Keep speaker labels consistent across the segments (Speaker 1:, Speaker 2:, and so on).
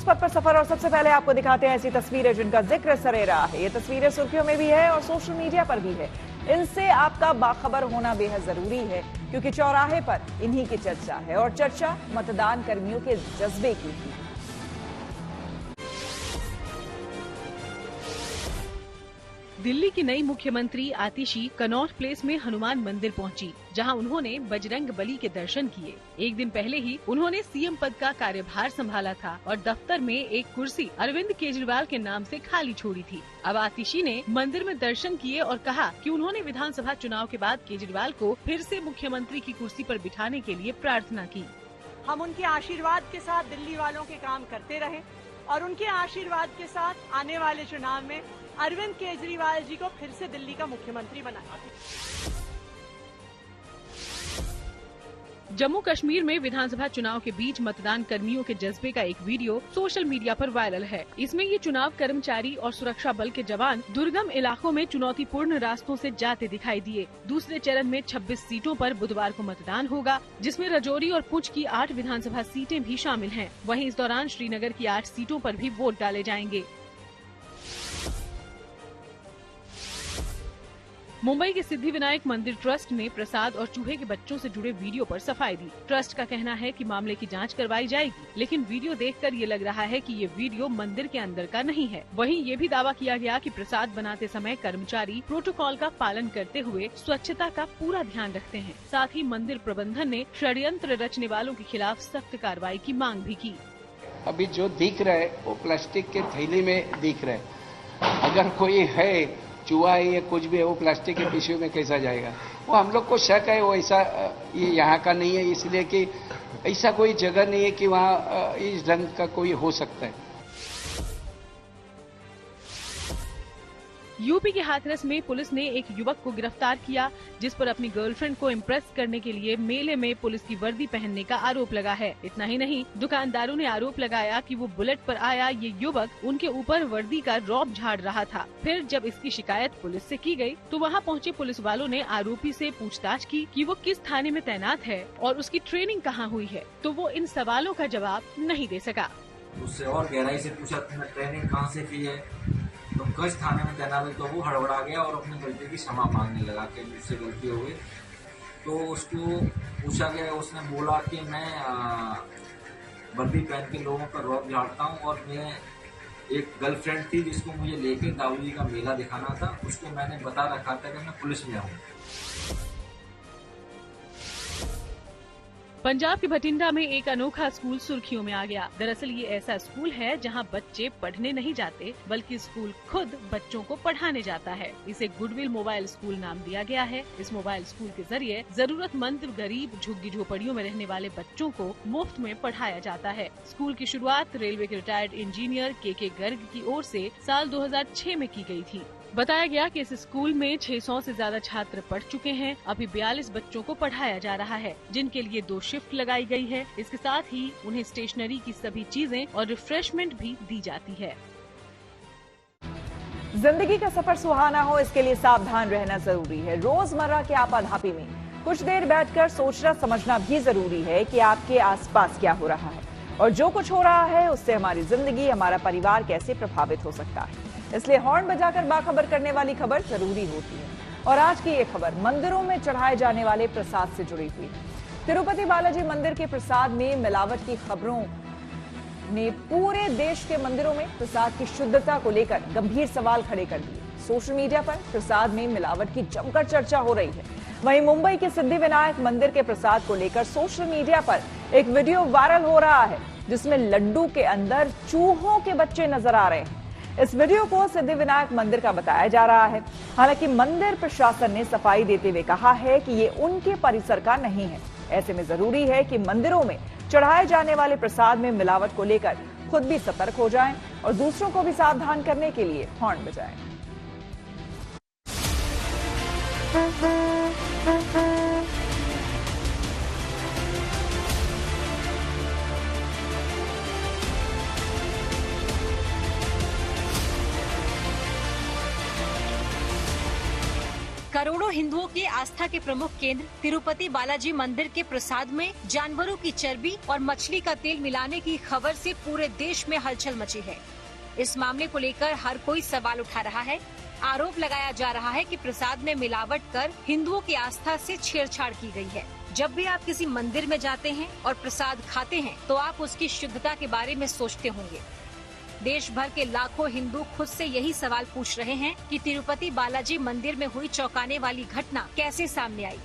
Speaker 1: पथ पर सफर और सबसे पहले आपको दिखाते हैं ऐसी तस्वीरें जिनका जिक्र सरेरा है। ये तस्वीरें सुर्खियों में भी है और सोशल मीडिया पर भी है। इनसे आपका बाखबर होना बेहद जरूरी है क्योंकि चौराहे पर इन्हीं की चर्चा है और चर्चा मतदान कर्मियों के जज्बे की थी।
Speaker 2: दिल्ली की नई मुख्यमंत्री आतिशी कनॉट प्लेस में हनुमान मंदिर पहुंची, जहां उन्होंने बजरंग बली के दर्शन किए। एक दिन पहले ही उन्होंने सीएम पद का कार्यभार संभाला था और दफ्तर में एक कुर्सी अरविंद केजरीवाल के नाम से खाली छोड़ी थी। अब आतिशी ने मंदिर में दर्शन किए और कहा कि उन्होंने विधानसभा चुनाव के बाद केजरीवाल को फिर से मुख्यमंत्री की कुर्सी पर बिठाने के लिए प्रार्थना की।
Speaker 3: हम उनके आशीर्वाद के साथ दिल्ली वालों के काम करते रहे और उनके आशीर्वाद के साथ आने वाले चुनाव में अरविंद केजरीवाल जी को फिर से दिल्ली का मुख्यमंत्री बनाया।
Speaker 2: जम्मू कश्मीर में विधानसभा चुनाव के बीच मतदान कर्मियों के जज्बे का एक वीडियो सोशल मीडिया पर वायरल है। इसमें ये चुनाव कर्मचारी और सुरक्षा बल के जवान दुर्गम इलाकों में चुनौतीपूर्ण रास्तों से जाते दिखाई दिए। दूसरे चरण में 26 सीटों पर बुधवार को मतदान होगा, जिसमें राजौरी और पुंछ की 8 विधानसभा सीटें भी शामिल हैं। वहीं इस दौरान श्रीनगर की 8 सीटों पर भी वोट डाले जाएंगे। मुंबई के सिद्धिविनायक मंदिर ट्रस्ट ने प्रसाद और चूहे के बच्चों से जुड़े वीडियो पर सफाई दी। ट्रस्ट का कहना है कि मामले की जांच करवाई जाएगी, लेकिन वीडियो देखकर ये लग रहा है कि ये वीडियो मंदिर के अंदर का नहीं है। वहीं ये भी दावा किया गया कि प्रसाद बनाते समय कर्मचारी प्रोटोकॉल का पालन करते हुए स्वच्छता का पूरा ध्यान रखते हैं। साथ ही मंदिर प्रबंधन ने षड्यंत्र रचने वालों के खिलाफ सख्त कार्रवाई की मांग भी की।
Speaker 4: अभी जो दिख रहा है वो प्लास्टिक के थैली में दिख रहा है। अगर कोई है चूहा है या कुछ भी है वो प्लास्टिक के टिश्यू में कैसा जाएगा? वो हम लोग को शक है वो ऐसा ये यहाँ का नहीं है, इसलिए कि ऐसा कोई जगह नहीं है कि वहाँ इस ढंग का कोई हो सकता है।
Speaker 2: यूपी के हाथरस में पुलिस ने एक युवक को गिरफ्तार किया, जिस पर अपनी गर्लफ्रेंड को इम्प्रेस करने के लिए मेले में पुलिस की वर्दी पहनने का आरोप लगा है। इतना ही नहीं, दुकानदारों ने आरोप लगाया कि वो बुलेट पर आया ये युवक उनके ऊपर वर्दी का रौब झाड़ रहा था। फिर जब इसकी शिकायत पुलिस से की गई तो वहाँ पहुँचे पुलिस वालों ने आरोपी से पूछताछ की कि वो किस थाने में तैनात है और उसकी ट्रेनिंग कहाँ हुई है, तो वो इन सवालों का जवाब नहीं दे सका।
Speaker 5: उससे और गहराई से पूछा तुमने ट्रेनिंग कहाँ से की है, तुम किस थाने में तैनात हो, तो वो हड़बड़ा गया और अपनी गलती की क्षमा मांगने लगा कि मुझसे गलती हो गई। तो उसको पूछा गया, उसने बोला कि मैं वर्दी पहन के लोगों का रौब झाड़ता हूँ और मैं एक गर्लफ्रेंड थी जिसको मुझे लेके दाऊदी का मेला दिखाना था, उसको मैंने बता रखा था कि मैं पुलिस में हूँ।
Speaker 2: पंजाब के भटिंडा में एक अनोखा स्कूल सुर्खियों में आ गया। दरअसल ये ऐसा स्कूल है जहां बच्चे पढ़ने नहीं जाते बल्कि स्कूल खुद बच्चों को पढ़ाने जाता है। इसे गुडविल मोबाइल स्कूल नाम दिया गया है। इस मोबाइल स्कूल के जरिए जरूरतमंद, गरीब, झुग्गी झोपड़ियों में रहने वाले बच्चों को मुफ्त में पढ़ाया जाता है। स्कूल की शुरुआत रेलवे के रिटायर्ड इंजीनियर के गर्ग की ओर से साल 2006 में की गई थी। बताया गया कि इस स्कूल में 600 से ज्यादा छात्र पढ़ चुके हैं। अभी 42 बच्चों को पढ़ाया जा रहा है, जिनके लिए 2 शिफ्ट लगाई गई है। इसके साथ ही उन्हें स्टेशनरी की सभी चीजें और रिफ्रेशमेंट भी दी जाती है।
Speaker 1: जिंदगी का सफर सुहाना हो, इसके लिए सावधान रहना जरूरी है। रोजमर्रा के आपाधापी में कुछ देर बैठकर सोचना समझना भी जरूरी है कि आपके आसपास क्या हो रहा है और जो कुछ हो रहा है उससे हमारी जिंदगी, हमारा परिवार कैसे प्रभावित हो सकता है। इसलिए हॉर्न बजाकर बाखबर करने वाली खबर जरूरी होती है। और आज की ये खबर मंदिरों में चढ़ाए जाने वाले प्रसाद से जुड़ी हुई है। तिरुपति बालाजी मंदिर के प्रसाद में मिलावट की खबरों ने पूरे देश के मंदिरों में प्रसाद की शुद्धता को लेकर गंभीर सवाल खड़े कर दिए। सोशल मीडिया पर प्रसाद में मिलावट की जमकर चर्चा हो रही है। वहीं मुंबई के सिद्धिविनायक मंदिर के प्रसाद को लेकर सोशल मीडिया पर एक वीडियो वायरल हो रहा है, जिसमें लड्डू के अंदर चूहों के बच्चे नजर आ रहे हैं। इस वीडियो को सिद्धिविनायक मंदिर का बताया जा रहा है। हालांकि मंदिर प्रशासन ने सफाई देते हुए कहा है कि ये उनके परिसर का नहीं है। ऐसे में जरूरी है कि मंदिरों में चढ़ाए जाने वाले प्रसाद में मिलावट को लेकर खुद भी सतर्क हो जाएं और दूसरों को भी सावधान करने के लिए हॉर्न बजाएं।
Speaker 6: करोड़ों हिंदुओं की आस्था के प्रमुख केंद्र तिरुपति बालाजी मंदिर के प्रसाद में जानवरों की चर्बी और मछली का तेल मिलाने की खबर से पूरे देश में हलचल मची है। इस मामले को लेकर हर कोई सवाल उठा रहा है। आरोप लगाया जा रहा है कि प्रसाद में मिलावट कर हिंदुओं की आस्था से छेड़छाड़ की गई है। जब भी आप किसी मंदिर में जाते हैं और प्रसाद खाते हैं तो आप उसकी शुद्धता के बारे में सोचते होंगे। देश भर के लाखों हिंदू खुद से यही सवाल पूछ रहे हैं कि तिरुपति बालाजी मंदिर में हुई चौंकाने वाली घटना कैसे सामने आई।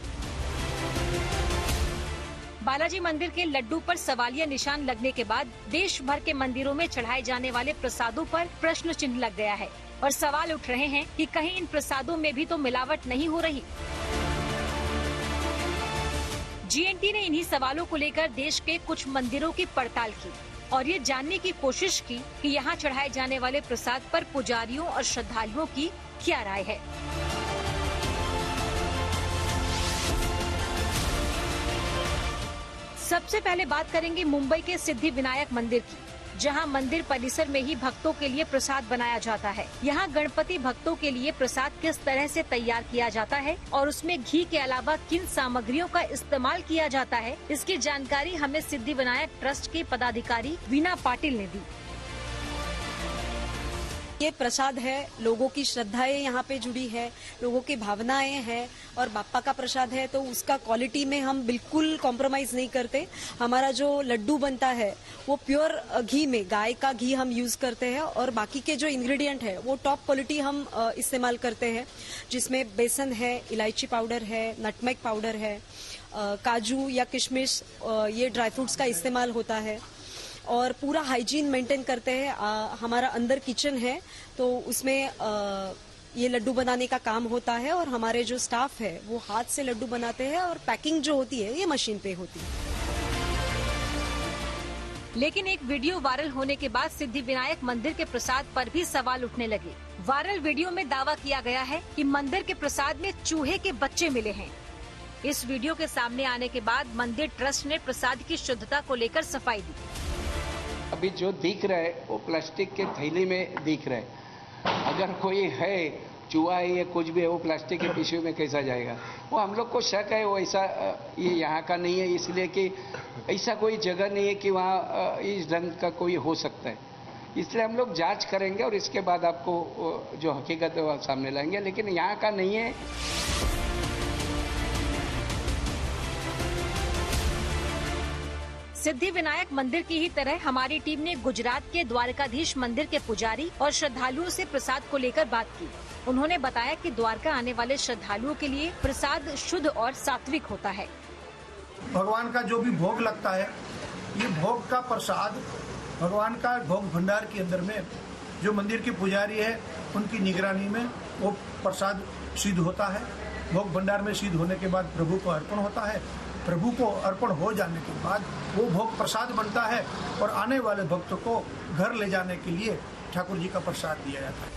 Speaker 6: बालाजी मंदिर के लड्डू पर सवालिया निशान लगने के बाद देश भर के मंदिरों में चढ़ाए जाने वाले प्रसादों पर प्रश्न चिन्ह लग गया है और सवाल उठ रहे हैं कि कहीं इन प्रसादों में भी तो मिलावट नहीं हो रही। जीएनटी ने इन्हीं सवालों को लेकर देश के कुछ मंदिरों की पड़ताल की और ये जानने की कोशिश की कि यहाँ चढ़ाए जाने वाले प्रसाद पर पुजारियों और श्रद्धालुओं की क्या राय है। सबसे पहले बात करेंगे मुंबई के सिद्धि विनायक मंदिर की, जहां मंदिर परिसर में ही भक्तों के लिए प्रसाद बनाया जाता है। यहां गणपति भक्तों के लिए प्रसाद किस तरह से तैयार किया जाता है और उसमें घी के अलावा किन सामग्रियों का इस्तेमाल किया जाता है, इसकी जानकारी हमें सिद्धि विनायक ट्रस्ट के पदाधिकारी वीना पाटिल ने दी।
Speaker 7: ये प्रसाद है, लोगों की श्रद्धाएं यहाँ पे जुड़ी है, लोगों की भावनाएं हैं और बाप्पा का प्रसाद है तो उसका क्वालिटी में हम बिल्कुल कॉम्प्रोमाइज नहीं करते। हमारा जो लड्डू बनता है वो प्योर घी में, गाय का घी हम यूज करते हैं और बाकी के जो इंग्रेडिएंट है वो टॉप क्वालिटी हम इस्तेमाल करते हैं, जिसमें बेसन है, इलायची पाउडर है, नटमेग पाउडर है, काजू या किशमिश, ये ड्राई फ्रूट्स का इस्तेमाल होता है और पूरा हाइजीन मेंटेन करते हैं। हमारा अंदर किचन है तो उसमें ये लड्डू बनाने का काम होता है और हमारे जो स्टाफ है वो हाथ से लड्डू बनाते हैं और पैकिंग जो होती है ये मशीन पे होती है।
Speaker 6: लेकिन एक वीडियो वायरल होने के बाद सिद्धि विनायक मंदिर के प्रसाद पर भी सवाल उठने लगे। वायरल वीडियो में दावा किया गया है कि मंदिर के प्रसाद में चूहे के बच्चे मिले हैं। इस वीडियो के सामने आने के बाद मंदिर ट्रस्ट ने प्रसाद की शुद्धता को लेकर सफाई दी।
Speaker 4: अभी जो दिख रहा है वो प्लास्टिक के थैली में दिख रहा है। अगर कोई है चूहा है या कुछ भी है वो प्लास्टिक के पिशवी में कैसा जाएगा, वो हम लोग को शक है। वो ऐसा ये यहाँ का नहीं है, इसलिए कि ऐसा कोई जगह नहीं है कि वहाँ इस ढंग का कोई हो सकता है। इसलिए हम लोग जांच करेंगे और इसके बाद आपको जो हकीकत है वो सामने लाएंगे, लेकिन यहाँ का नहीं है।
Speaker 6: सिद्धि विनायक मंदिर की ही तरह हमारी टीम ने गुजरात के द्वारकाधीश मंदिर के पुजारी और श्रद्धालुओं से प्रसाद को लेकर बात की। उन्होंने बताया कि द्वारका आने वाले श्रद्धालुओं के लिए प्रसाद शुद्ध और सात्विक होता है।
Speaker 8: भगवान का जो भी भोग लगता है, ये भोग का प्रसाद भगवान का भोग भंडार के अंदर में जो मंदिर के पुजारी है उनकी निगरानी में वो प्रसाद सिद्ध होता है। भोग भंडार में सिद्ध होने के बाद प्रभु को अर्पण होता है। प्रभु को अर्पण हो जाने के बाद वो भोग प्रसाद बनता है और आने वाले भक्तों को घर ले जाने के लिए ठाकुर जी का प्रसाद दिया जाता है।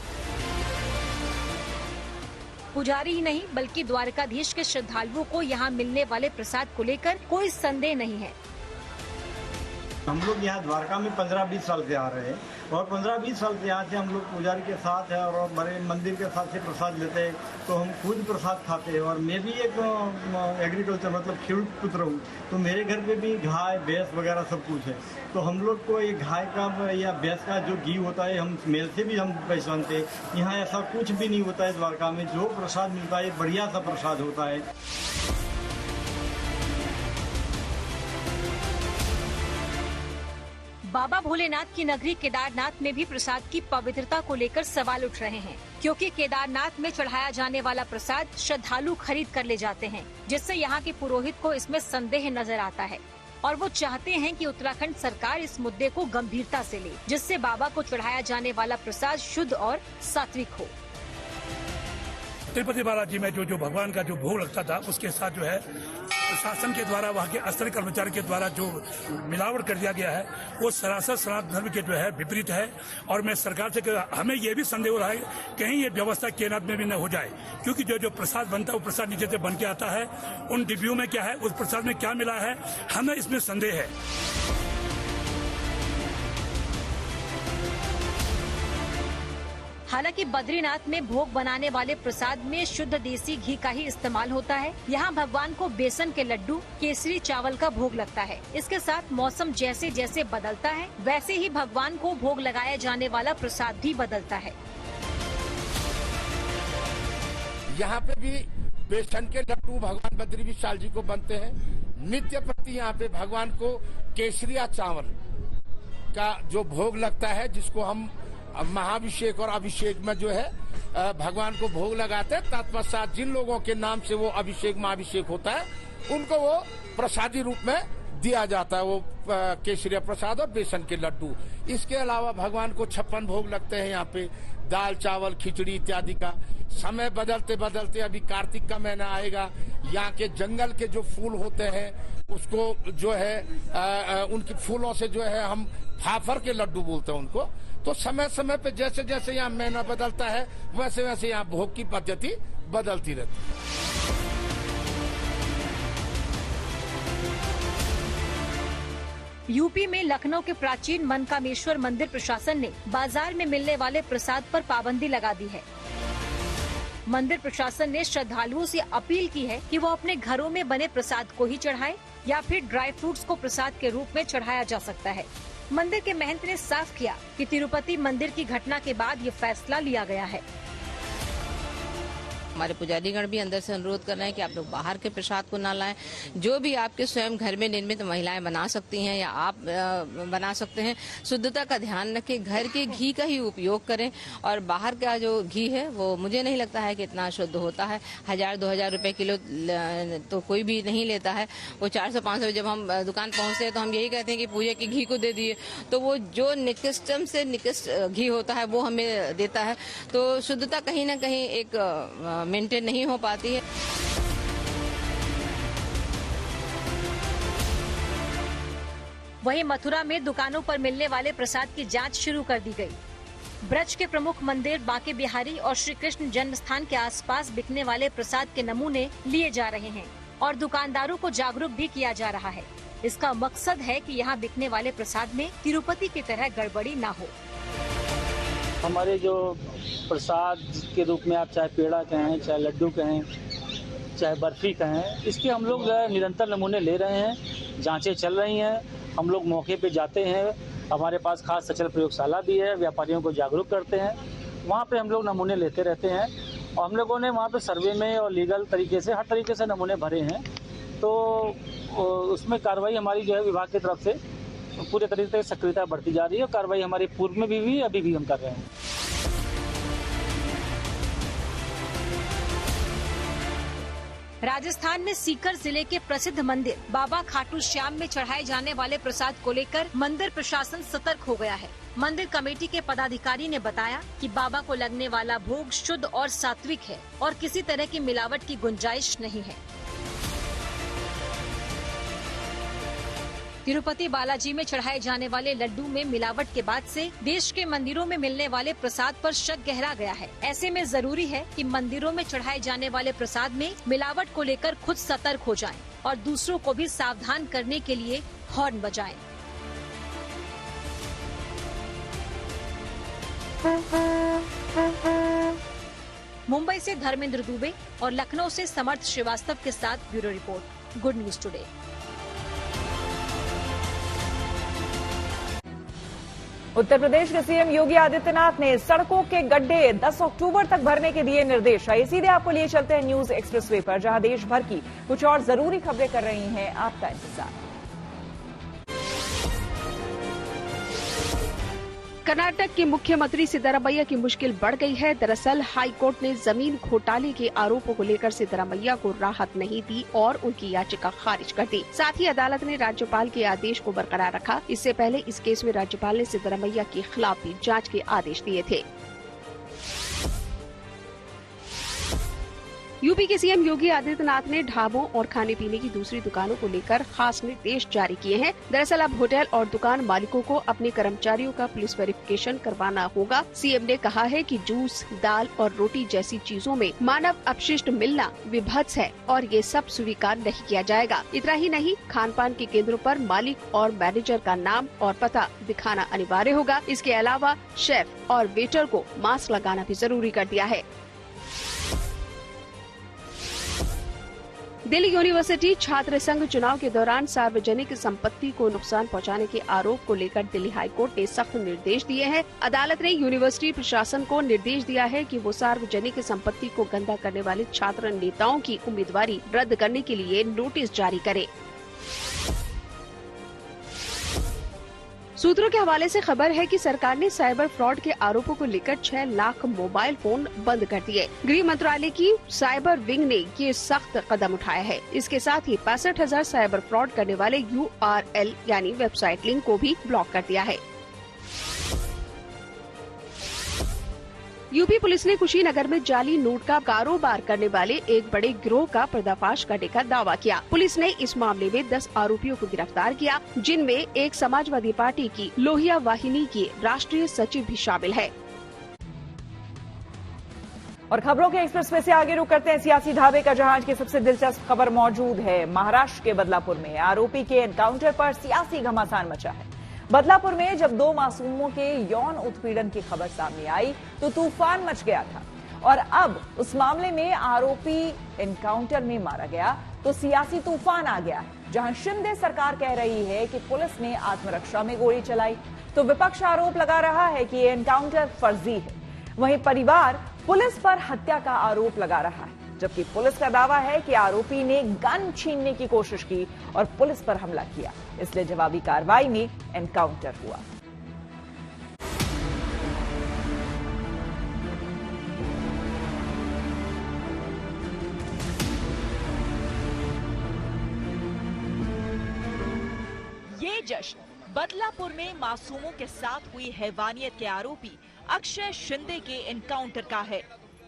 Speaker 6: पुजारी ही नहीं बल्कि द्वारकाधीश के श्रद्धालुओं को यहाँ मिलने वाले प्रसाद को लेकर कोई संदेह नहीं है।
Speaker 9: हम लोग यहाँ द्वारका में 15-20 साल से आ रहे हैं और 15-20 साल से यहाँ से हम लोग पुजारी के साथ है और बड़े मंदिर के साथ से प्रसाद लेते हैं, तो हम खुद प्रसाद खाते हैं। और मैं भी एक एग्रीकल्चर मतलब खेडूत पुत्र हूँ, तो मेरे घर पे भी गाय भैंस वगैरह सब कुछ है। तो हम लोग को ये गाय का या भैंस का जो घी होता है हम स्मेल से भी हम पहचानते हैं। यहाँ ऐसा कुछ भी नहीं होता है। द्वारका में जो प्रसाद मिलता है बढ़िया सा प्रसाद होता है।
Speaker 6: बाबा भोलेनाथ की नगरी केदारनाथ में भी प्रसाद की पवित्रता को लेकर सवाल उठ रहे हैं, क्योंकि केदारनाथ में चढ़ाया जाने वाला प्रसाद श्रद्धालु खरीद कर ले जाते हैं, जिससे यहाँ के पुरोहित को इसमें संदेह नजर आता है और वो चाहते हैं कि उत्तराखंड सरकार इस मुद्दे को गंभीरता से ले, जिससे बाबा को चढ़ाया जाने वाला प्रसाद शुद्ध और सात्विक हो।
Speaker 10: तिरुपति बालाजी में जो भगवान का जो भोग लगता था उसके साथ जो है प्रशासन के द्वारा, वहाँ के अस्तर कर्मचारी के द्वारा जो मिलावट कर दिया गया है वो सरासर सनातन धर्म के जो है विपरीत है। और मैं सरकार से हमें ये भी संदेह हो रहा है कहीं ये व्यवस्था केदारनाथ में भी न हो जाए, क्योंकि जो प्रसाद बनता है वो प्रसाद नीचे से बन के आता है। उन डिब्बियों में क्या है, उस प्रसाद में क्या मिला है, हमें इसमें संदेह है।
Speaker 6: हालांकि बद्रीनाथ में भोग बनाने वाले प्रसाद में शुद्ध देसी घी का ही इस्तेमाल होता है। यहाँ भगवान को बेसन के लड्डू, केसरी चावल का भोग लगता है। इसके साथ मौसम जैसे जैसे बदलता है वैसे ही भगवान को भोग लगाया जाने वाला प्रसाद भी बदलता है।
Speaker 11: यहाँ पे भी बेसन के लड्डू भगवान बद्री विशाल जी को बनते हैं। नित्य प्रति यहाँ पे भगवान को केसरिया चावल का जो भोग लगता है, जिसको हम महाभिषेक और अभिषेक में जो है भगवान को भोग लगाते हैं। तत्पश्चात जिन लोगों के नाम से वो अभिषेक महाभिषेक होता है उनको वो प्रसादी रूप में दिया जाता है, वो केसरिया प्रसाद और बेसन के लड्डू। इसके अलावा भगवान को 56 भोग लगते हैं यहाँ पे, दाल चावल खिचड़ी इत्यादि का। समय बदलते बदलते अभी कार्तिक का महीना आएगा, यहाँ के जंगल के जो फूल होते हैं उसको जो है उनके फूलों से जो है हम फाफर के लड्डू बोलते हैं उनको। तो समय समय पे जैसे जैसे यहाँ महीना बदलता है वैसे वैसे यहाँ भोग की पद्धति बदलती रहती है।
Speaker 6: यूपी में लखनऊ के प्राचीन मनकामेश्वर मंदिर प्रशासन ने बाजार में मिलने वाले प्रसाद पर पाबंदी लगा दी है। मंदिर प्रशासन ने श्रद्धालुओं से अपील की है कि वो अपने घरों में बने प्रसाद को ही चढ़ाएं या फिर ड्राई फ्रूट्स को प्रसाद के रूप में चढ़ाया जा सकता है। मंदिर के महंत ने साफ किया कि तिरुपति मंदिर की घटना के बाद ये फैसला लिया गया है।
Speaker 12: हमारे पुजारीगण भी अंदर से अनुरोध कर रहे हैं कि आप लोग बाहर के प्रसाद को ना लाएं। जो भी आपके स्वयं घर में निर्मित महिलाएं बना सकती हैं या आप बना सकते हैं, शुद्धता का ध्यान रखें, घर के घी का ही उपयोग करें। और बाहर का जो घी है वो मुझे नहीं लगता है कि इतना शुद्ध होता है। 1000-2000 रुपए किलो तो कोई भी नहीं लेता है। वो 400-500 जब हम दुकान पहुंचते हैं तो हम यही कहते हैं कि पूजा के घी को दे दिए, तो वो जो निकृष्टम से निकृष्ट घी होता है वो हमें देता है। तो शुद्धता कहीं ना कहीं एक मेंटेन नहीं हो पाती है।
Speaker 6: वहीं मथुरा में दुकानों पर मिलने वाले प्रसाद की जांच शुरू कर दी गई। ब्रज के प्रमुख मंदिर बांके बिहारी और श्री कृष्ण जन्म स्थान के आसपास बिकने वाले प्रसाद के नमूने लिए जा रहे हैं और दुकानदारों को जागरूक भी किया जा रहा है। इसका मकसद है कि यहाँ बिकने वाले प्रसाद में तिरुपति की तरह गड़बड़ी ना हो।
Speaker 13: हमारे जो प्रसाद के रूप में आप चाहे पेड़ा कहें, चाहे लड्डू कहें, चाहे बर्फी कहें, इसके हम लोग निरंतर नमूने ले रहे हैं। जांचें चल रही हैं। हम लोग मौके पे जाते हैं। हमारे पास खास सचल प्रयोगशाला भी है, व्यापारियों को जागरूक करते हैं। वहाँ पे हम लोग नमूने लेते रहते हैं और हम लोगों ने वहाँ पे सर्वे में और लीगल तरीके से हर तरीके से नमूने भरे हैं। तो उसमें कार्रवाई हमारी जो है विभाग की तरफ से पूरे तरीके से सक्रियता बढ़ती जा रही है और कार्रवाई हमारी पूर्व में भी हुई, अभी भी हम कर रहे हैं।
Speaker 6: राजस्थान में सीकर जिले के प्रसिद्ध मंदिर बाबा खाटू श्याम में चढ़ाए जाने वाले प्रसाद को लेकर मंदिर प्रशासन सतर्क हो गया है। मंदिर कमेटी के पदाधिकारी ने बताया कि बाबा को लगने वाला भोग शुद्ध और सात्विक है और किसी तरह की मिलावट की गुंजाइश नहीं है। तिरुपति बालाजी में चढ़ाए जाने वाले लड्डू में मिलावट के बाद से देश के मंदिरों में मिलने वाले प्रसाद पर शक गहरा गया है। ऐसे में जरूरी है कि मंदिरों में चढ़ाए जाने वाले प्रसाद में मिलावट को लेकर खुद सतर्क हो जाएं और दूसरों को भी सावधान करने के लिए हॉर्न बजाएं। मुंबई से धर्मेंद्र दुबे और लखनऊ से समर्थ श्रीवास्तव के साथ bureau report, good news today.
Speaker 1: Uttar Pradesh के सीएम योगी आदित्यनाथ ने सड़कों के गड्ढे 10 अक्टूबर तक भरने के दिए निर्देश। आइए सीधे आपको लिए चलते हैं न्यूज एक्सप्रेसवे पर, जहां देश भर की कुछ और जरूरी खबरें कर रही हैं आपका इंतजार।
Speaker 14: कर्नाटक के मुख्यमंत्री सिद्धरामैया की मुश्किल बढ़ गई है। दरअसल हाई कोर्ट ने जमीन घोटाले के आरोपों को लेकर सिद्धरामैया को राहत नहीं दी और उनकी याचिका खारिज कर दी। साथ ही अदालत ने राज्यपाल के आदेश को बरकरार रखा। इससे पहले इस केस में राज्यपाल ने सिद्धरामैया के खिलाफ भी जांच के आदेश दिए थे। यूपी के सीएम योगी आदित्यनाथ ने ढाबों और खाने पीने की दूसरी दुकानों को लेकर खास निर्देश जारी किए हैं। दरअसल अब होटल और दुकान मालिकों को अपने कर्मचारियों का पुलिस वेरिफिकेशन करवाना होगा। सीएम ने कहा है कि जूस, दाल और रोटी जैसी चीजों में मानव अपशिष्ट मिलना विभत्स है और ये सब स्वीकार नहीं किया जाएगा। इतना ही नहीं, खान पान के केंद्रों पर मालिक और मैनेजर का नाम और पता दिखाना अनिवार्य होगा। इसके अलावा शेफ और वेटर को मास्क लगाना भी जरूरी कर दिया है। दिल्ली यूनिवर्सिटी छात्र संघ चुनाव के दौरान सार्वजनिक संपत्ति को नुकसान पहुंचाने के आरोप को लेकर दिल्ली हाई कोर्ट ने सख्त निर्देश दिए हैं। अदालत ने यूनिवर्सिटी प्रशासन को निर्देश दिया है कि वो सार्वजनिक संपत्ति को गंदा करने वाले छात्र नेताओं की उम्मीदवारी रद्द करने के लिए नोटिस जारी करे। सूत्रों के हवाले से खबर है कि सरकार ने साइबर फ्रॉड के आरोपों को लेकर 6 लाख मोबाइल फोन बंद कर दिए। गृह मंत्रालय की साइबर विंग ने ये सख्त कदम उठाया है। इसके साथ ही 65,000 साइबर फ्रॉड करने वाले URL यानी वेबसाइट लिंक को भी ब्लॉक कर दिया है। यूपी पुलिस ने कुशीनगर में जाली नोट का कारोबार करने वाले एक बड़े गिरोह का पर्दाफाश करने का दावा किया। पुलिस ने इस मामले में 10 आरोपियों को गिरफ्तार किया, जिनमें एक समाजवादी पार्टी की लोहिया वाहिनी की राष्ट्रीय सचिव भी शामिल है।
Speaker 1: और खबरों के एक्सप्रेस में से आगे रुक करते हैं सियासी ढाबे का, जहां आज की सबसे दिलचस्प खबर मौजूद है। महाराष्ट्र के बदलापुर में आरोपी के एनकाउंटर पर सियासी घमासान मचा है। बदलापुर में जब 2 मासूमों के यौन उत्पीड़न की खबर सामने आई तो तूफान मच गया था, और अब उस मामले में आरोपी एनकाउंटर में मारा गया तो सियासी तूफान आ गया है। जहां शिंदे सरकार कह रही है कि पुलिस ने आत्मरक्षा में गोली चलाई, तो विपक्ष आरोप लगा रहा है कि ये एनकाउंटर फर्जी है। वहीं परिवार पुलिस पर हत्या का आरोप लगा रहा है, जबकि पुलिस का दावा है कि आरोपी ने गन छीनने की कोशिश की और पुलिस पर हमला किया, इसलिए जवाबी कार्रवाई में एनकाउंटर हुआ। ये जश्न बदलापुर में मासूमों के साथ हुई हैवानियत के आरोपी अक्षय शिंदे के एनकाउंटर का है,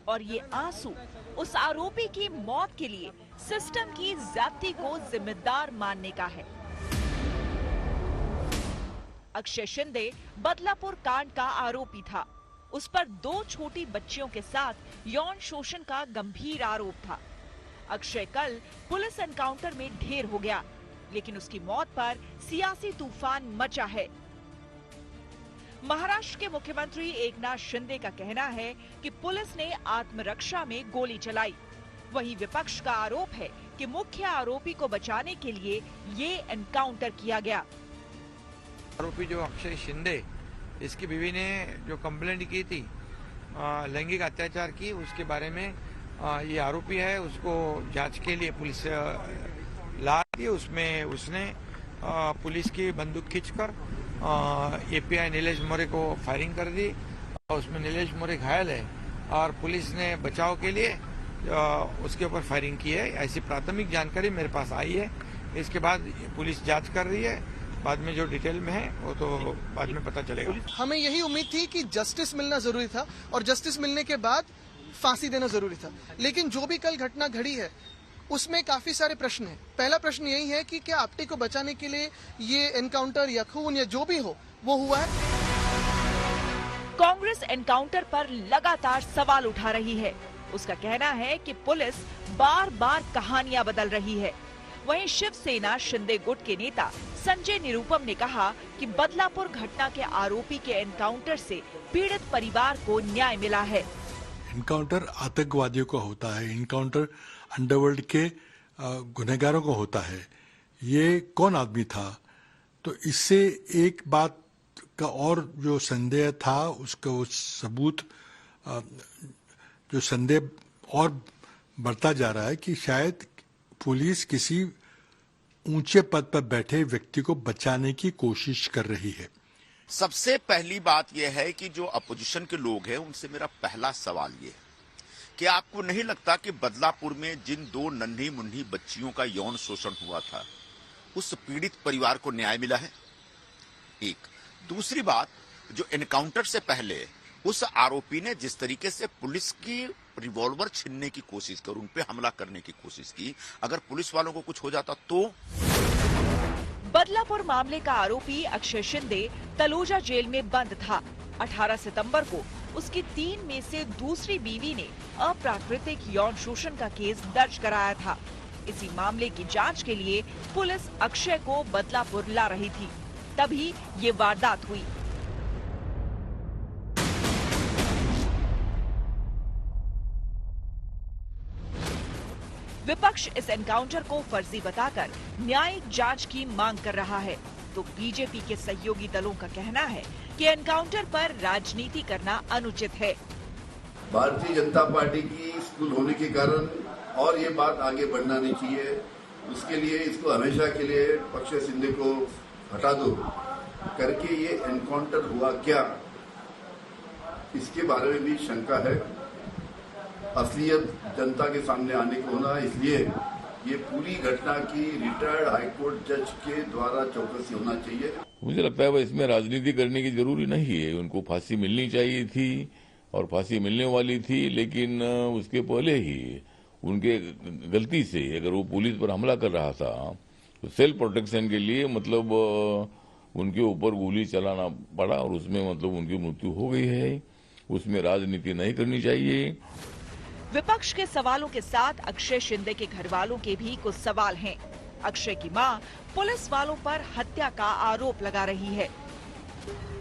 Speaker 1: और ये आंसू उस आरोपी की मौत के लिए सिस्टम की ज़्यादती को जिम्मेदार मानने का है। अक्षय शिंदे बदलापुर कांड का आरोपी था। उस पर 2 छोटी बच्चियों के साथ यौन शोषण का गंभीर आरोप था। अक्षय कल पुलिस एनकाउंटर में ढेर हो गया, लेकिन उसकी मौत पर सियासी तूफान मचा है। महाराष्ट्र के मुख्यमंत्री एकनाथ शिंदे का कहना है कि पुलिस ने आत्मरक्षा में गोली चलाई। वहीं विपक्ष का आरोप है कि मुख्य आरोपी को बचाने के लिए ये एनकाउंटर किया गया।
Speaker 15: आरोपी जो अक्षय शिंदे, इसकी बीवी ने जो कंप्लेंट की थी लैंगिक अत्याचार की, उसके बारे में ये आरोपी है, उसको जांच के लिए पुलिस ला दी। उसमें उसने पुलिस की बंदूक खींचकर एपीआई नीलेश मोरे को फायरिंग कर दी, और उसमें नीलेश मोरे घायल है और पुलिस ने बचाव के लिए उसके ऊपर फायरिंग की है। ऐसी प्राथमिक जानकारी मेरे पास आई है। इसके बाद पुलिस जांच कर रही है, बाद में जो डिटेल में है वो तो बाद में पता चलेगा।
Speaker 16: हमें यही उम्मीद थी कि जस्टिस मिलना जरूरी था और जस्टिस मिलने के बाद फांसी देना जरूरी था, लेकिन जो भी कल घटना घड़ी है उसमें काफी सारे प्रश्न हैं। पहला प्रश्न यही है कि क्या आपटे को बचाने के लिए ये एनकाउंटर या खून या जो भी हो वो हुआ है।
Speaker 1: कांग्रेस एनकाउंटर पर लगातार सवाल उठा रही है। उसका कहना है कि पुलिस बार बार कहानियां बदल रही है। वहीं शिवसेना शिंदे गुट के नेता संजय निरुपम ने कहा कि बदलापुर घटना के आरोपी के एनकाउंटर से पीड़ित परिवार को न्याय मिला है।
Speaker 17: एनकाउंटर आतंकवादियों को होता है, एनकाउंटर अंडरवर्ल्ड के गुनहगारों को होता है। ये कौन आदमी था? तो इससे एक बात का और जो संदेह था उसका वो सबूत, जो संदेह और बढ़ता जा रहा है कि शायद पुलिस किसी ऊंचे पद पर बैठे व्यक्ति को बचाने की कोशिश कर रही है।
Speaker 18: सबसे पहली बात यह है कि जो अपोजिशन के लोग हैं उनसे मेरा पहला सवाल ये है कि आपको नहीं लगता कि बदलापुर में जिन 2 नन्ही मुन्नी बच्चियों का यौन शोषण हुआ था उस पीड़ित परिवार को न्याय मिला है? एक। दूसरी बात, जो एनकाउंटर से पहले उस आरोपी ने जिस तरीके से पुलिस की रिवॉल्वर छीनने की कोशिश की और उन पे हमला करने की कोशिश की। अगर पुलिस वालों को कुछ हो जाता तो।
Speaker 1: बदलापुर मामले का आरोपी अक्षय शिंदे तलोजा जेल में बंद था। 18 सितंबर को उसकी 3 में से दूसरी बीवी ने अप्राकृतिक यौन शोषण का केस दर्ज कराया था। इसी मामले की जांच के लिए पुलिस अक्षय को बदलापुर ला रही थी, तभी ये वारदात हुई। विपक्ष इस एनकाउंटर को फर्जी बताकर न्यायिक जांच की मांग कर रहा है, तो बीजेपी के सहयोगी दलों का कहना है कि एनकाउंटर पर राजनीति करना अनुचित है।
Speaker 19: भारतीय जनता पार्टी की स्कूल होने के कारण और ये बात आगे बढ़ना नहीं चाहिए, उसके लिए इसको हमेशा के लिए अक्षय शिंदे को हटा दो करके ये एनकाउंटर हुआ क्या, इसके बारे में भी शंका है। असलियत जनता के सामने आने को होना, इसलिए ये पूरी घटना की रिटायर्ड हाईकोर्ट जज के द्वारा चौकसी होना चाहिए।
Speaker 20: मुझे लगता है इसमें राजनीति करने की जरूरी नहीं है। उनको फांसी मिलनी चाहिए थी और फांसी मिलने वाली थी, लेकिन उसके पहले ही उनके गलती से अगर वो पुलिस पर हमला कर रहा था तो सेल्फ प्रोटेक्शन के लिए मतलब उनके ऊपर गोली चलाना पड़ा और उसमें मतलब उनकी मृत्यु हो गई है। उसमें राजनीति नहीं करनी चाहिए।
Speaker 1: विपक्ष के सवालों के साथ अक्षय शिंदे के घर वालों के भी कुछ सवाल हैं। अक्षय की मां पुलिस वालों पर हत्या का आरोप लगा रही है।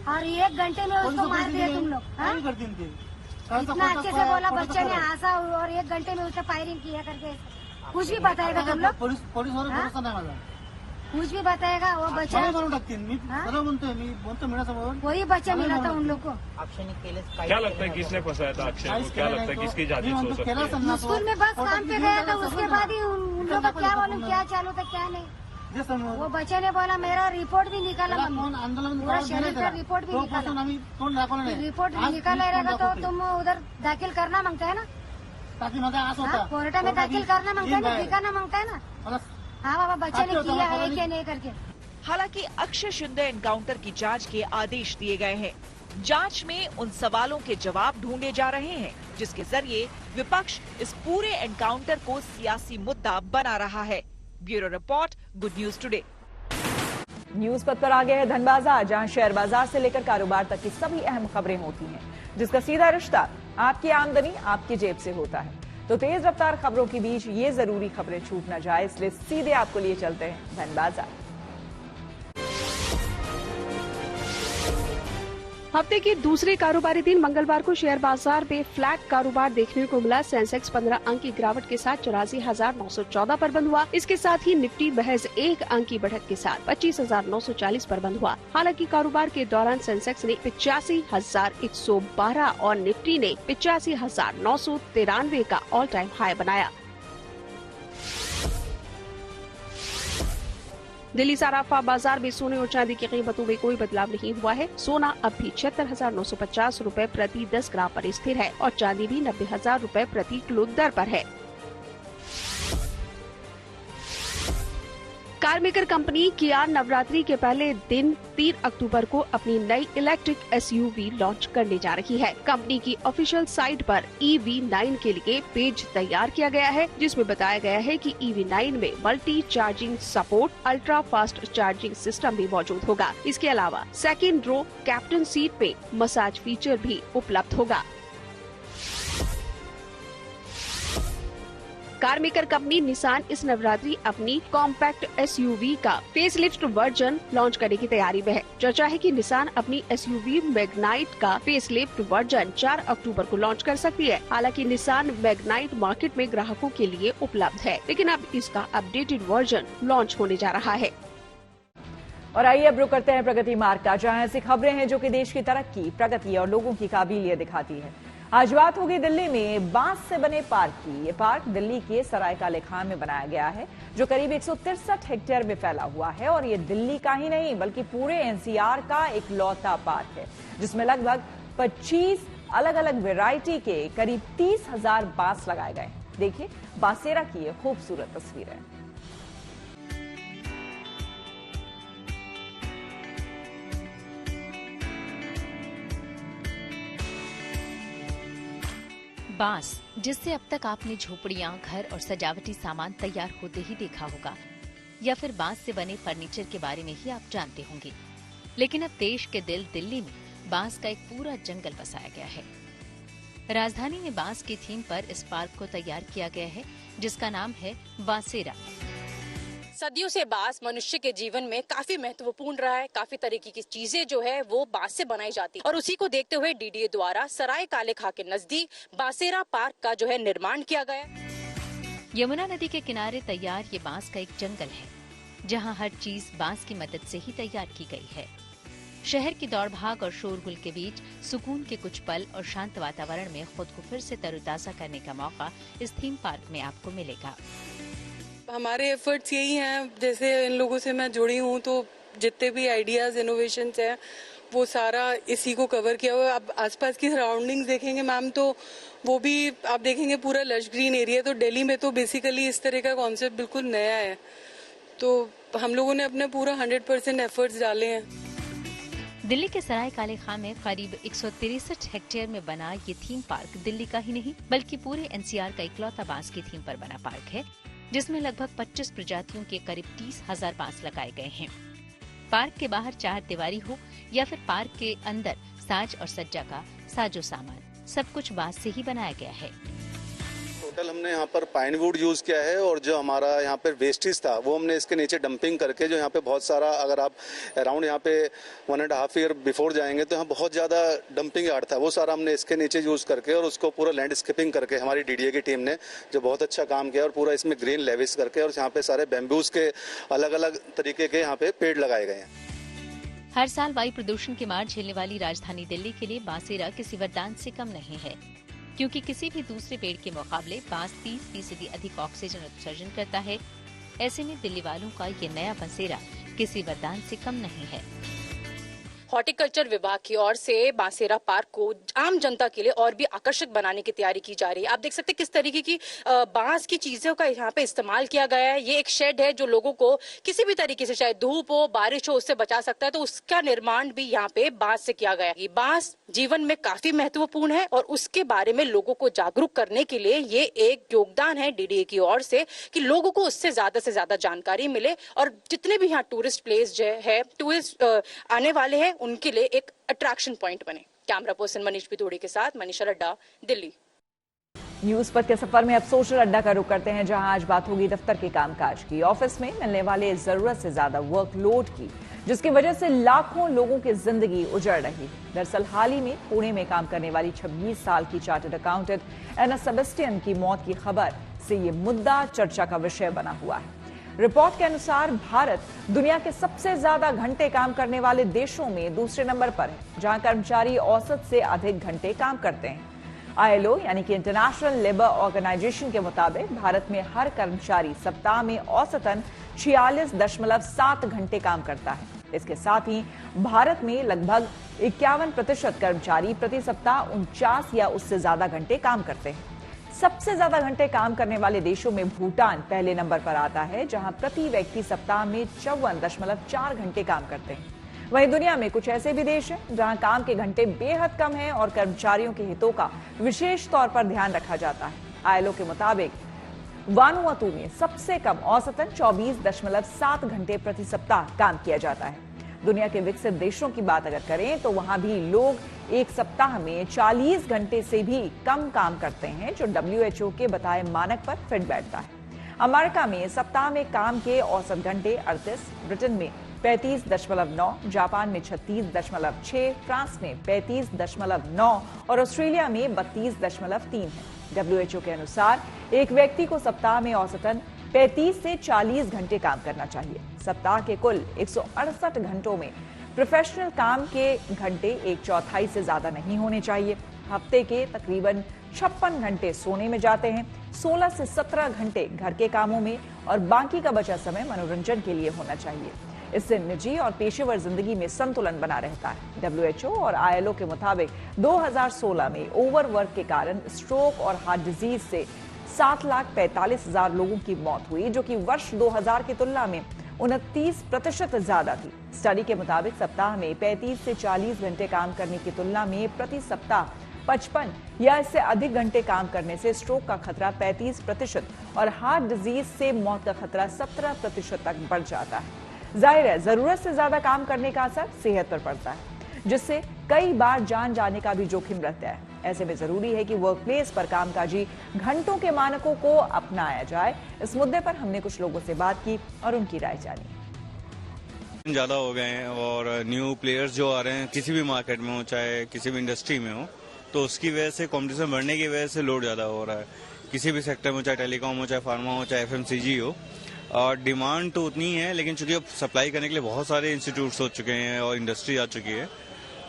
Speaker 21: और 1 घंटे में उसको मार दिया तुम लोग। इतना अच्छे से बोला, बच्चे ने हंसा और 1 घंटे में उसने फायरिंग किया करके कुछ भी बताएगा तुम लोग? कुछ भी बताएगा वो बच्चा? वही बच्चा मिला था उन लोग को।
Speaker 22: क्या लगता है किसने फंसाया था अक्षय को? क्या लगता है किसकी जाति हो सकती है?
Speaker 21: स्कूल में बस काम पे गया था, उसके बाद ही उन लोग का क्या मालूम क्या चालू था क्या नहीं। वो बच्चे ने बोला मेरा रिपोर्ट भी निकाला, पूरा शरीर का रिपोर्ट भी निकाला। रिपोर्ट निकाला रहेगा तो तुम उधर दाखिल करना मांगता है ना, कोर्ट में दाखिल करना मांगता है ना, दिखाना मांगता है ना। हाँ बाबा, बच्चे ने किया है क्या नहीं करके।
Speaker 1: हालांकि अक्षय शिंदे एनकाउंटर की जांच के आदेश दिए गए हैं। जांच में उन सवालों के जवाब ढूंढे जा रहे हैं जिसके जरिए विपक्ष इस पूरे एनकाउंटर को सियासी मुद्दा बना रहा है। Bureau report, good news today. News पथ पर आ गए हैं धनबाजार, जहां शेयर बाजार से लेकर कारोबार तक की सभी अहम खबरें होती हैं, जिसका सीधा रिश्ता आपकी आमदनी आपकी जेब से होता है। तो तेज रफ्तार खबरों के बीच ये जरूरी खबरें छूट न जाए, इसलिए सीधे आपको लिए चलते हैं धनबाजार।
Speaker 14: हफ्ते के दूसरे कारोबारी दिन मंगलवार को शेयर बाजार में फ्लैट कारोबार देखने को मिला। सेंसेक्स 15 अंक की गिरावट के साथ 84,914 पर बंद हुआ। इसके साथ ही निफ्टी महज 1 अंक की बढ़त के साथ 25,940 पर बंद हुआ। हालांकि कारोबार के दौरान सेंसेक्स ने 85,112 और निफ्टी ने 85,993 का ऑल टाइम हाई बनाया। दिल्ली सराफा बाजार में सोने और चांदी की कीमतों में कोई बदलाव नहीं हुआ है। सोना अब भी 76,950 रुपए प्रति 10 ग्राम पर स्थिर है और चांदी भी 90,000 रुपए प्रति किलो दर पर है। कार मेकर कंपनी किया नवरात्रि के पहले दिन 3 अक्टूबर को अपनी नई इलेक्ट्रिक एसयूवी लॉन्च करने जा रही है। कंपनी की ऑफिशियल साइट पर EV9 के लिए पेज तैयार किया गया है, जिसमें बताया गया है कि EV9 में multi charging support, ultra fast charging system भी मौजूद होगा। इसके अलावा सेकेंड रो कैप्टन सीट पे मसाज फीचर भी उपलब्ध होगा। कार मेकर कंपनी निसान इस नवरात्रि अपनी कॉम्पैक्ट एसयूवी का फेसलिफ्ट वर्जन लॉन्च करने की तैयारी में है। चर्चा है कि निसान अपनी एसयूवी मैग्नाइट का फेसलिफ्ट वर्जन 4 अक्टूबर को लॉन्च कर सकती है। हालांकि निसान मैग्नाइट मार्केट में ग्राहकों के लिए उपलब्ध है, लेकिन अब इसका अपडेटेड वर्जन लॉन्च होने जा रहा है।
Speaker 1: और आइए अब रुक करते हैं प्रगति मार्ग का, जहां ऐसी खबरें हैं जो कि देश की तरक्की, प्रगति और लोगों की काबिलियत दिखाती है। आज बात होगी दिल्ली में बांस से बने पार्क की। ये पार्क दिल्ली के सराय काले खान में बनाया गया है, जो करीब 163 हेक्टेयर में फैला हुआ है। और ये दिल्ली का ही नहीं बल्कि पूरे NCR का एक लौता पार्क है, जिसमें लगभग 25 अलग अलग वैरायटी के करीब 30,000 बांस लगाए गए हैं। देखिए बांसेरा की ये खूबसूरत तस्वीरें।
Speaker 3: बांस, जिससे अब तक आपने झोपड़ियां, घर और सजावटी सामान तैयार होते ही देखा होगा, या फिर बांस से बने फर्नीचर के बारे में ही आप जानते होंगे। लेकिन अब देश के दिल दिल्ली में बांस का एक पूरा जंगल बसाया गया है। राजधानी में बांस की थीम पर इस पार्क को तैयार किया गया है, जिसका नाम है बांसेरा।
Speaker 5: सदियों से बांस मनुष्य के जीवन में काफी महत्वपूर्ण रहा है। काफी तरीके की चीजें जो है वो बांस से बनाई जाती है और उसी को देखते हुए डीडीए द्वारा सराय काले खां के नजदीक बांसेरा पार्क का जो है निर्माण किया गया।
Speaker 3: यमुना नदी के किनारे तैयार ये बांस का एक जंगल है, जहां हर चीज बांस की मदद से ही तैयार की गई है। शहर की दौड़भाग और शोरगुल के बीच सुकून के कुछ पल और शांत वातावरण में खुद को फिर से तरोताजा करने का मौका इस थीम पार्क में आपको मिलेगा।
Speaker 23: हमारे एफर्ट्स यही हैं, जैसे इन लोगों से मैं जुड़ी हूँ तो जितने भी आइडियाज इनोवेशंस हैं वो सारा इसी को कवर किया हुआ है। अब आसपास की सराउंडिंग्स देखेंगे मैम तो वो भी आप देखेंगे पूरा लश ग्रीन एरिया। तो दिल्ली में तो बेसिकली इस तरह का कॉन्सेप्ट बिल्कुल नया है, तो हम लोगों ने अपने पूरा 100% एफर्ट्स डाले हैं।
Speaker 3: दिल्ली के सराय काले खां में करीब 163 हेक्टेयर में बना ये थीम पार्क दिल्ली का ही नहीं बल्कि पूरे एनसीआर का इकलौता बांस की थीम पर बना पार्क है, जिसमें लगभग 25 प्रजातियों के करीब 30,000 बांस लगाए गए हैं। पार्क के बाहर चार दीवारी हो या फिर पार्क के अंदर साज और सज्जा का साजो सामान, सब कुछ बांस से ही बनाया गया है।
Speaker 24: टोटल हमने यहाँ पर पाइनवुड यूज किया है और जो हमारा यहाँ पर वेस्टेज था वो हमने इसके नीचे डंपिंग करके, जो यहाँ पे बहुत सारा, अगर आप अराउंड यहाँ पे 1.5 ईयर बिफोर जाएंगे तो यहाँ बहुत ज्यादा डंपिंग यार्ड था, वो सारा हमने इसके नीचे यूज करके और उसको पूरा लैंडस्केपिंग करके हमारी डीडीए की टीम ने जो बहुत अच्छा काम किया और पूरा इसमें ग्रीन लेविस करके और यहाँ पे सारे बैम्बूज के अलग अलग तरीके के यहाँ पे पेड़ लगाए गए हैं।
Speaker 3: हर साल वायु प्रदूषण की मार झेलने वाली राजधानी दिल्ली के लिए बांसेरा किसी वरदान से कम नहीं है, क्योंकि किसी भी दूसरे पेड़ के मुकाबले बांस 30% अधिक ऑक्सीजन उत्सर्जन करता है। ऐसे में दिल्ली वालों का ये नया बांसेरा किसी वरदान से कम नहीं है।
Speaker 5: हॉर्टिकल्चर विभाग की ओर से बांसेरा पार्क को आम जनता के लिए और भी आकर्षक बनाने की तैयारी की जा रही है। आप देख सकते हैं किस तरीके की बांस की चीजों का यहाँ पे इस्तेमाल किया गया है। ये एक शेड है जो लोगों को किसी भी तरीके से, चाहे धूप हो बारिश हो, उससे बचा सकता है, तो उसका निर्माण भी यहाँ पे बांस से किया गया है। ये बांस जीवन में काफी महत्वपूर्ण है और उसके बारे में लोगों को जागरूक करने के लिए ये एक योगदान है डीडीए की ओर से कि लोगों को उससे ज्यादा जानकारी मिले और जितने भी यहाँ टूरिस्ट प्लेस जो है, टूरिस्ट आने वाले हैं, उनके लिए एक अट्रैक्शन पॉइंट बने। कैमरा पर्सन मनीष पिथोड़ी के साथ मनीषा अड्डा, दिल्ली।
Speaker 1: न्यूज पर के सफर में अब सोशल अड्डा का रुख करते हैं, जहां आज बात होगी दफ्तर के कामकाज की। ऑफिस में मिलने वाले जरूरत से ज्यादा वर्कलोड की, जिसकी वजह से लाखों लोगों की जिंदगी उजड़ रही है। दरअसल हाल ही में पुणे में काम करने वाली 26 साल की चार्टर्ड अकाउंटेंट एना सेबेस्टियन की मौत की खबर से ये मुद्दा चर्चा का विषय बना हुआ है। रिपोर्ट के अनुसार भारत दुनिया के सबसे ज्यादा घंटे काम करने वाले देशों में दूसरे नंबर पर है, जहां कर्मचारी औसत से अधिक घंटे काम करते हैं। ILO यानी कि इंटरनेशनल लेबर ऑर्गेनाइजेशन के मुताबिक भारत में हर कर्मचारी सप्ताह में औसतन 46.7 घंटे काम करता है। इसके साथ ही भारत में लगभग 51% कर्मचारी प्रति सप्ताह 49 या उससे ज्यादा घंटे काम करते हैं। सबसे ज्यादा घंटे काम करने वाले देशों में भूटान पहले नंबर पर आता है, जहां प्रति व्यक्ति सप्ताह में 54.4 घंटे काम करते हैं। वहीं दुनिया में कुछ ऐसे भी देश हैं जहां काम के घंटे बेहद कम हैं और कर्मचारियों के हितों का विशेष तौर पर ध्यान रखा जाता है। ILO के मुताबिक वानुआतू में सबसे कम औसतन 24.7 घंटे प्रति सप्ताह काम किया जाता है। दुनिया के विकसित देशों की बात अगर करें तो वहां भी लोग एक सप्ताह में 40 घंटे से भी कम काम करते हैं, जो WHO के बताए मानक पर फिट बैठता है। अमेरिका में सप्ताह में काम के औसत घंटे 38, ब्रिटेन में 35.9, जापान में 36.6, फ्रांस में 35.9 और ऑस्ट्रेलिया में 32.3 है। WHO के अनुसार एक व्यक्ति को सप्ताह में औसतन 35 से 40 घंटे काम करना चाहिए। सप्ताह के कुल 168 घंटों में प्रोफेशनल काम के घंटे 1/4 से ज्यादा नहीं होने चाहिए। हफ्ते के तकरीबन 56 घंटे सोने में जाते हैं, 16 से 17 घंटे घर के कामों में और बाकी का बचा समय मनोरंजन के लिए होना चाहिए। इससे निजी और पेशेवर जिंदगी में संतुलन बना रहता है। WHO और ILO के मुताबिक 2016 में ओवरवर्क के कारण स्ट्रोक और हार्ट डिजीज से 7,45,000 लोगों की मौत हुई, जो कि वर्ष 2000 की तुलना में 29% ज्यादा थी। स्टडी के मुताबिक सप्ताह में 35 से 40 घंटे काम करने की तुलना में प्रति सप्ताह 55 या इससे अधिक घंटे काम करने से स्ट्रोक का खतरा 35% और हार्ट डिजीज से मौत का खतरा 17% तक बढ़ जाता है। जाहिर है, जरूरत से ज्यादा काम करने का असर सेहत पर पड़ता है, जिससे कई बार जान जाने का भी जोखिम रहता है। ऐसे में जरूरी है कि वर्क प्लेस पर कामकाजी घंटों के मानकों को अपनाया जाए। इस मुद्दे पर हमने कुछ लोगों से बात की और उनकी राय जानी।
Speaker 2: ज्यादा हो गए हैं और न्यू प्लेयर्स जो आ रहे हैं किसी भी मार्केट में हो, चाहे किसी भी इंडस्ट्री में हो, तो उसकी वजह से कंपटीशन बढ़ने की वजह से लोड ज्यादा हो रहा है। किसी भी सेक्टर में, चाहे टेलीकॉम हो, चाहे फार्मा हो, चाहे FMCG हो, और डिमांड तो उतनी है, लेकिन चूंकि अब सप्लाई करने के लिए बहुत सारे इंस्टीट्यूट्स हो चुके हैं और इंडस्ट्री आ चुकी है,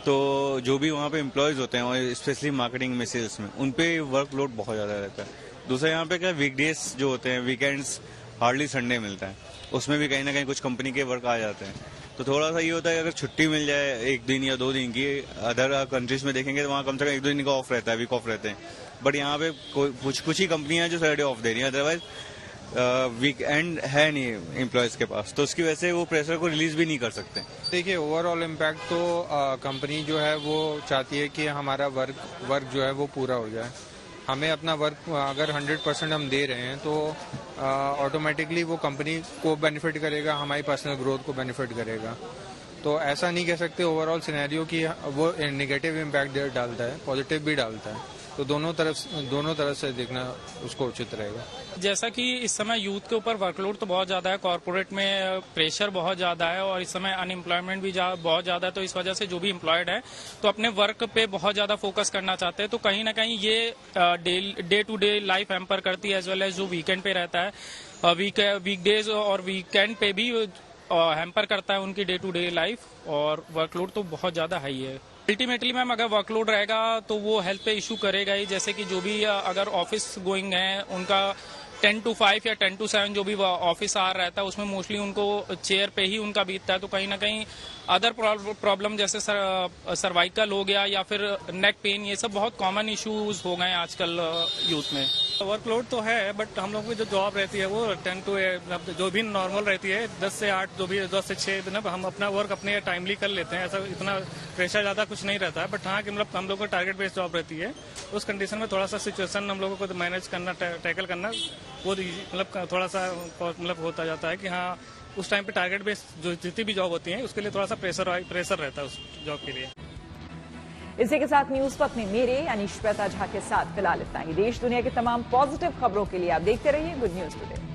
Speaker 2: तो जो भी वहाँ पे एम्प्लॉयज होते हैं और स्पेशली मार्केटिंग में, सेल्स में, उन पे वर्कलोड बहुत ज़्यादा रहता है। दूसरा यहाँ पे क्या, वीकडेज जो होते हैं, वीकेंड्स, हार्डली संडे मिलता है, उसमें भी कहीं ना कहीं कुछ कंपनी के वर्क आ जाते हैं। तो थोड़ा सा ये होता है, अगर छुट्टी मिल जाए 1 दिन या 2 दिन की, अदर कंट्रीज में देखेंगे तो वहाँ कम से कम 1-2 दिन का ऑफ रहता है, वीक ऑफ रहते हैं। बट यहाँ पे कुछ ही कंपनियां जो सैटरडे ऑफ दे रही हैं, अदरवाइज वीकेंड है नहीं एम्प्लॉयज के पास, तो उसकी वजह से वो प्रेशर को रिलीज भी नहीं कर सकते।
Speaker 4: देखिए, ओवरऑल इम्पैक्ट तो कंपनी जो है वो चाहती है कि हमारा वर्क जो है वो पूरा हो जाए। हमें अपना वर्क अगर 100% हम दे रहे हैं तो ऑटोमेटिकली वो कंपनी को बेनिफिट करेगा, हमारी पर्सनल ग्रोथ को बेनिफिट करेगा। तो ऐसा नहीं कह सकते ओवरऑल सिनेरियो कि वो नेगेटिव इम्पैक्ट डालता है, पॉजिटिव भी डालता है। तो दोनों तरफ से देखना उसको उचित रहेगा।
Speaker 7: जैसा कि इस समय यूथ के ऊपर वर्कलोड तो बहुत ज्यादा है, कॉर्पोरेट में प्रेशर बहुत ज्यादा है और इस समय अनएम्प्लॉयमेंट भी बहुत ज्यादा है, तो इस वजह से जो भी एम्प्लॉयड है तो अपने वर्क पे बहुत ज्यादा फोकस करना चाहते हैं। तो कहीं ना कहीं ये day to day life hamper करती है, एज वेल एज जो वीकेंड पे रहता है, वीकडेज और वीकेंड पे भी हैम्पर करता है उनकी डे टू डे लाइफ, और वर्कलोड तो बहुत ज्यादा हाई है। अल्टीमेटली मैम, अगर वर्कलोड रहेगा तो वो हेल्थ पे इशू करेगा ही। जैसे कि जो भी अगर ऑफिस गोइंग है, उनका 10 to 5 या 10 to 7 जो भी ऑफिस आवर रहता है, उसमें मोस्टली उनको चेयर पे ही उनका बीतता है। तो कहीं ना कहीं अदर प्रॉब्लम जैसे सर्वाइकल हो गया या फिर नेक पेन, ये सब बहुत कॉमन इश्यूज हो गए हैं आजकल यूथ में। वर्कलोड तो है, बट हम लोग की जो जॉब रहती है वो 10 to 8 जो भी नॉर्मल रहती है, 10 से 8, जो भी 10 से 6 हम अपना वर्क अपने टाइमली कर लेते हैं। ऐसा इतना प्रेशर ज्यादा कुछ नहीं रहता है। बट हाँ कि मतलब हम लोग को टारगेट बेस्ड जॉब रहती है, उस कंडीशन में थोड़ा सा सिचुएशन हम लोगों को मैनेज करना, टैकल करना, वो मतलब थोड़ा सा मतलब होता जाता है कि हाँ उस टाइम पे टारगेट बेस्ड जो जितनी भी जॉब होती है उसके लिए थोड़ा सा प्रेशर रहता है उस जॉब के लिए।
Speaker 1: इसी के साथ न्यूज पथ में मेरे यानी श्वेता झा के साथ फिलहाल इतना ही। देश दुनिया की तमाम पॉजिटिव खबरों के लिए आप देखते रहिए गुड न्यूज टुडे।